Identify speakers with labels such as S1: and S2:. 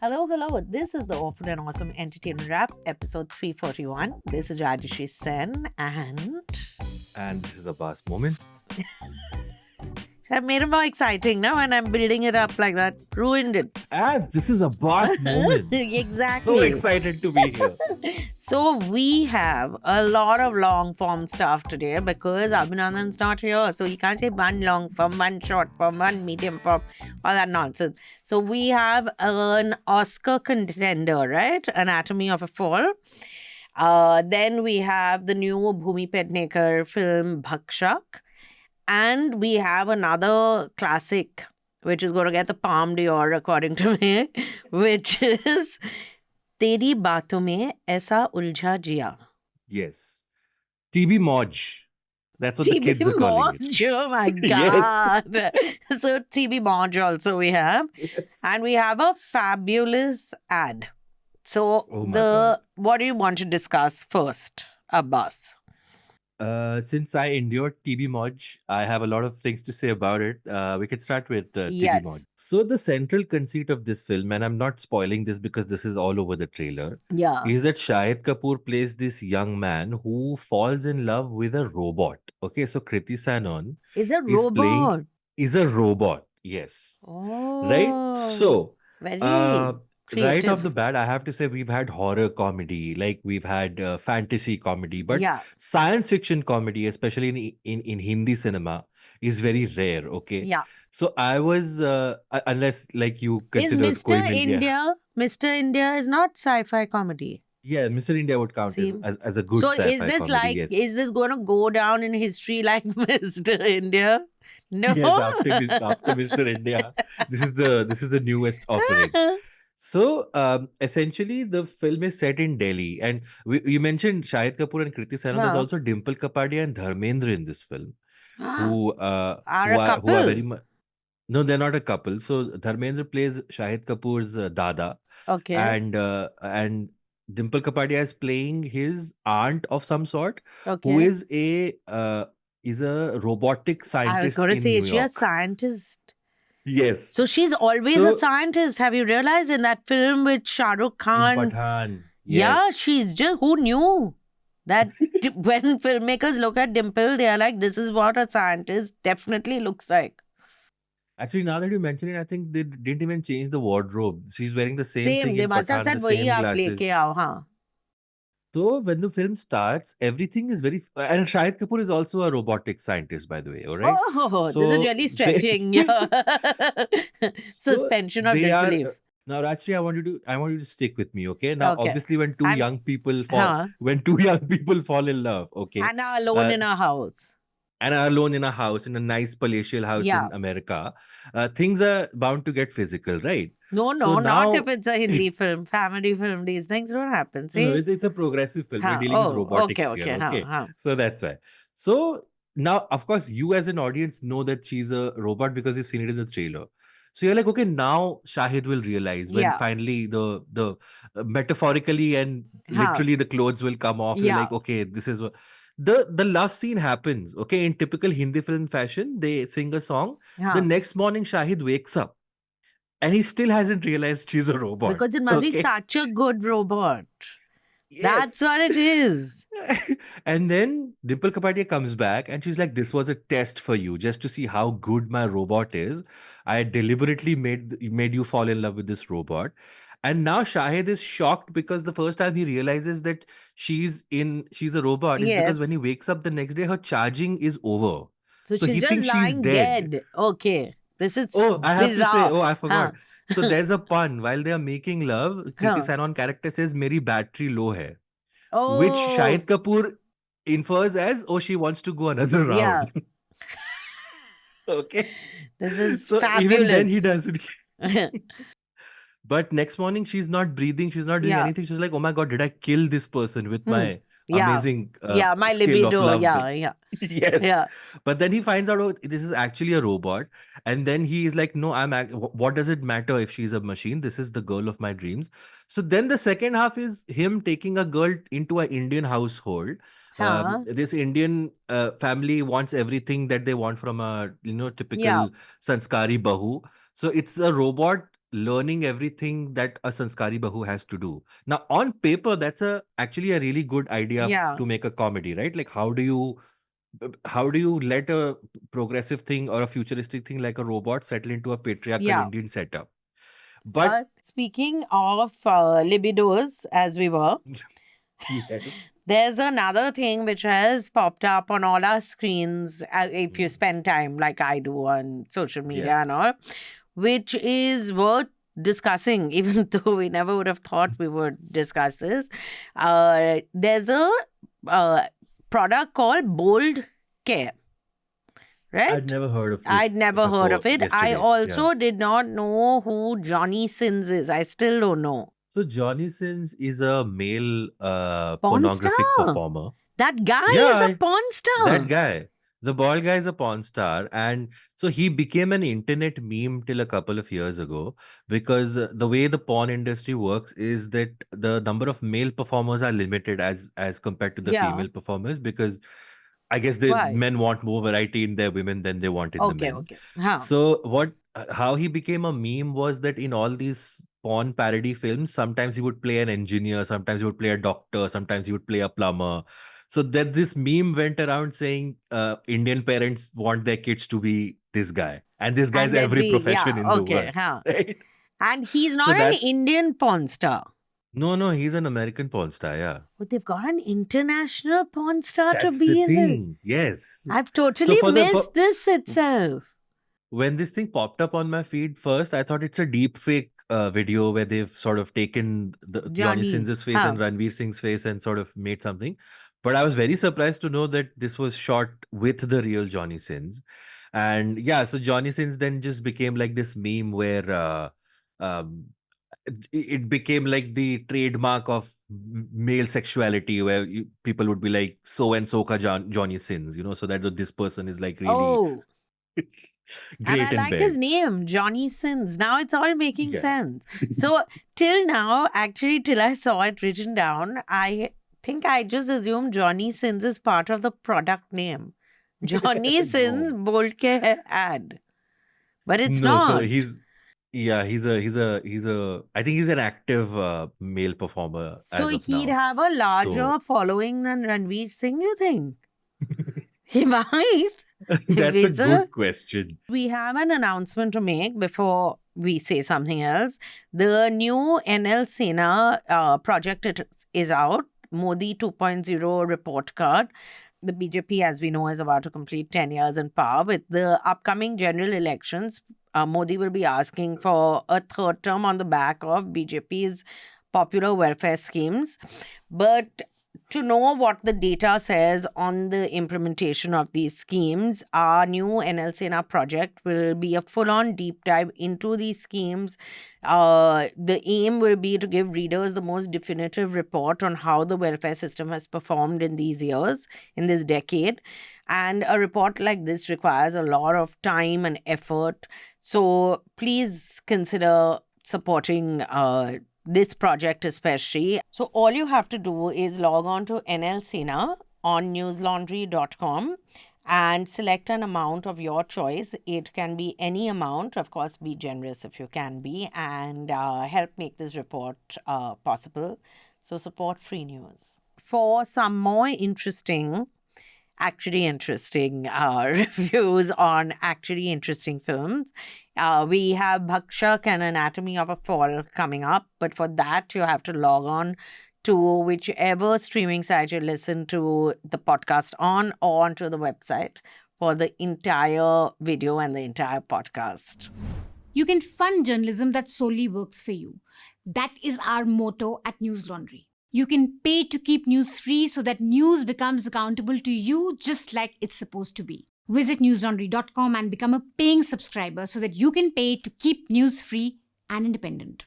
S1: Hello, hello. This is the Awful and Awesome Entertainment Wrap, episode 341. This is Rajyasree Sen, and
S2: And this is Abbas. Momin.
S1: I made it more exciting now, and I'm building it up like that. Ruined it.
S2: And this is Abbas Momin.
S1: Exactly.
S2: So excited to be here.
S1: So we have a lot of long form stuff today because Abhinandan's not here. So you can't say one long form, one short form, one medium form, all that nonsense. So we have an Oscar contender, right? Anatomy of a Fall. Then we have the new Bhumi Pednekar film Bhakshak. And we have another classic, which is going to get the Palme d'Or according to me, which is Teri Baaton mein Aisa Uljha Jiya.
S2: Yes. TB Moj. That's what the kids are calling it.
S1: Moj, oh my
S2: Yes.
S1: God. So TB Moj also we have.
S2: Yes.
S1: And we have a fabulous ad. So
S2: Oh my God.
S1: what do you want to discuss first, Abbas?
S2: Since I endured TB Moj, I have a lot of things to say about it. We can start with TB
S1: Yes.
S2: Moj. So the central conceit of this film, and I'm not spoiling this because this is all over the trailer,
S1: Yeah.
S2: is that Shahid Kapoor plays this young man who falls in love with a robot. Okay, so Kriti Sanon
S1: Is a
S2: is playing
S1: robot.
S2: is a robot. Yes.
S1: Oh.
S2: Right? So,
S1: very
S2: right off
S1: creative.
S2: the bat, I have to say we've had horror comedy, like we've had fantasy comedy, but
S1: Yeah.
S2: science fiction comedy, especially in Hindi cinema, is very rare. Okay.
S1: Yeah.
S2: So I was, unless like you
S1: Is
S2: consider
S1: Mr.
S2: Koi Mil Gaya.
S1: India? Mr. India is not sci-fi comedy.
S2: Yeah, Mr. India would count
S1: See?
S2: as a good
S1: So
S2: sci-fi
S1: is this
S2: comedy.
S1: like
S2: Yes.
S1: is this going to go down in history like Mr. India? No.
S2: Yes, after Mr. India, this is the newest offering. So essentially, the film is set in Delhi, and you mentioned Shahid Kapoor and Kriti Sanon. There's
S1: Yeah.
S2: also Dimple Kapadia and Dharmendra in this film, who
S1: Are a
S2: who are
S1: couple?
S2: very much. No, they're not a couple. So Dharmendra plays Shahid Kapoor's dada,
S1: Okay.
S2: and Dimple Kapadia is playing his aunt of some sort, who
S1: Okay.
S2: is a robotic
S1: I was
S2: scientist
S1: going to
S2: in
S1: say,
S2: New
S1: is she a
S2: York.
S1: scientist?
S2: Yes.
S1: So she's always a
S2: So
S1: scientist. Have you realized in that film with Shah Rukh
S2: in
S1: Khan?
S2: Pathaan,
S1: Yeah,
S2: yes.
S1: she's just, who knew that when filmmakers look at Dimple, they are like, this is what a scientist definitely looks like.
S2: Actually, now that you mention it, I think they didn't even change the wardrobe. She's wearing the same thing
S1: They
S2: in
S1: must have
S2: Pathaan,
S1: said,
S2: the
S1: wahi
S2: same
S1: aap
S2: glasses.
S1: leke aao, huh?
S2: So when the film starts, everything is very. And Shahid Kapoor is also a robotic scientist, by the way. All right.
S1: Oh, this is
S2: So
S1: really stretching your
S2: so
S1: suspension of
S2: they are.
S1: disbelief.
S2: Now, actually, I want you to stick with me, okay? Now,
S1: Okay.
S2: obviously, when two
S1: I'm-
S2: young people
S1: Huh.
S2: fall in love, okay,
S1: And now alone in a house.
S2: and are alone in a house, in a nice palatial house
S1: Yeah.
S2: in America, things are bound to get physical, right?
S1: No,
S2: So
S1: not
S2: now-
S1: if it's a Hindi film, family film. These things don't happen. See?
S2: No, it's a progressive film.
S1: Huh.
S2: We're dealing with
S1: Oh,
S2: robotics
S1: okay.
S2: here,
S1: Huh,
S2: okay?
S1: huh.
S2: So that's why. So now, of course, you as an audience know that she's a robot because you've seen it in the trailer. So you're like, okay, now Shahid will realize when
S1: Yeah.
S2: finally the metaphorically and
S1: Huh.
S2: literally the clothes will come off. You're
S1: Yeah.
S2: like, okay, this is what the last scene happens. Okay, in typical Hindi film fashion, they sing a song.
S1: Huh.
S2: The next morning, Shahid wakes up. And he still hasn't realized she's a robot.
S1: Because it must be
S2: okay?
S1: such a good robot.
S2: Yes.
S1: That's what it is.
S2: And then Dimple Kapadia comes back and she's like, this was a test for you just to see how good my robot is. I deliberately made you fall in love with this robot. And now Shahid is shocked because the first time he realizes that she's a robot is because
S1: Yes.
S2: when he wakes up the next day, her charging is over.
S1: So
S2: So he
S1: she's just
S2: thinks she's
S1: lying
S2: dead.
S1: dead. Okay. This is
S2: Oh, I have to say,
S1: bizarre.
S2: I forgot. So there's a pun. While they are making love, Kriti
S1: Huh.
S2: Sanon character says, "Meri battery low hai,"
S1: Oh.
S2: which Shahid Kapoor infers as, "Oh, she wants to go another round."
S1: Yeah.
S2: Okay.
S1: This is
S2: So
S1: fabulous.
S2: even then he does it. But next morning she's not breathing, she's not doing
S1: Yeah.
S2: anything. She's like, "Oh my God, did I kill this person with my
S1: Yeah.
S2: amazing
S1: Yeah, my
S2: skill
S1: libido.
S2: of love?"
S1: Yeah.
S2: Yes.
S1: Yeah.
S2: But then he finds out, oh, this is actually a robot. And then he is like, no, what does it matter if she's a machine? This is the girl of my dreams. So then the second half is him taking a girl into an Indian household.
S1: Huh.
S2: This Indian family wants everything that they want from a, typical
S1: Yeah.
S2: sanskari bahu. So it's a robot learning everything that a sanskari bahu has to do. Now, on paper, that's actually a really good idea
S1: Yeah.
S2: to make a comedy, right? Like, how do you let a progressive thing or a futuristic thing like a robot settle into a patriarchal
S1: Yeah.
S2: Indian setup? But
S1: But speaking of libidos, as we were,
S2: yes.
S1: there's another thing which has popped up on all our screens if you
S2: Mm.
S1: spend time like I do on social media
S2: Yeah.
S1: and all, which is worth discussing, even though we never would have thought we would discuss this. There's a uh, product called Bold Care, right?
S2: I'd never heard of this
S1: I'd never heard of
S2: before
S1: it. I
S2: yesterday. Yeah.
S1: also did not know who Johnny Sins is. I still don't know.
S2: So Johnny Sins is a male
S1: Porn
S2: pornographic
S1: star.
S2: performer.
S1: That guy is
S2: Yeah,
S1: a porn star.
S2: that guy. The bald guy is a porn star. And so he became an internet meme till a couple of years ago because the way the porn industry works is that the number of male performers are limited as compared to the
S1: Yeah.
S2: female performers because I guess the
S1: Why?
S2: men want more variety in their women than they want in the
S1: Okay,
S2: men.
S1: okay. Huh.
S2: So how he became a meme was that in all these porn parody films, sometimes he would play an engineer, sometimes he would play a doctor, sometimes he would play a plumber. So that this meme went around saying Indian parents want their kids to be this guy, and this guy's
S1: And then
S2: every profession in the
S1: okay,
S2: world,
S1: huh.
S2: right?
S1: And he's
S2: So
S1: not an
S2: that's
S1: Indian porn star.
S2: no, he's an American porn star, yeah.
S1: But they've got an international porn star to
S2: That's
S1: be
S2: the
S1: in it.
S2: thing, yes.
S1: I've totally missed this itself.
S2: When this thing popped up on my feed first, I thought it's a deep fake video where they've sort of taken the Johnny
S1: Johnny,
S2: Sins' face
S1: huh.
S2: and Ranveer Singh's face and sort of made something. But I was very surprised to know that this was shot with the real Johnny Sins. And yeah, so Johnny Sins then just became like this meme where um, it became like the trademark of male sexuality where people would be like, so and so ka Johnny Sins, so that this person is like really
S1: Oh.
S2: great
S1: And I
S2: in
S1: like
S2: bed.
S1: his name, Johnny Sins. Now it's all making
S2: Yeah.
S1: sense. So till now, actually, till I saw it written down, I think I just assumed Johnny Sins is part of the product name. Johnny Sins
S2: No.
S1: Bold Care ad. But it's
S2: No,
S1: not.
S2: so he's I think he's an active male performer
S1: So
S2: as of
S1: he'd
S2: now.
S1: have a larger following than Ranveer Singh, you think? He might.
S2: That's a
S1: Visa?
S2: good question.
S1: We have an announcement to make before we say something else. The new NL Sena project is out, Modi 2.0 report card. The BJP, as we know, is about to complete 10 years in power. With the upcoming general elections, Modi will be asking for a third term on the back of BJP's popular welfare schemes. But to know what the data says on the implementation of these schemes, our new NL Sena project will be a full-on deep dive into these schemes. The aim will be to give readers the most definitive report on how the welfare system has performed in these years, in this decade. And a report like this requires a lot of time and effort. So please consider supporting this project especially. So all you have to do is log on to NL Sena on newslaundry.com and select an amount of your choice. It can be any amount. Of course, be generous if you can be, and help make this report possible. So support free news. For some more actually interesting reviews on actually interesting films, we have Bhakshak and Anatomy of a Fall coming up. But for that, you have to log on to whichever streaming site you listen to the podcast on, or onto the website for the entire video and the entire podcast.
S3: You can fund journalism that solely works for you. That is our motto at News Laundry. You can pay to keep news free so that news becomes accountable to you just like it's supposed to be. Visit newslaundry.com and become a paying subscriber so that you can pay to keep news free and independent.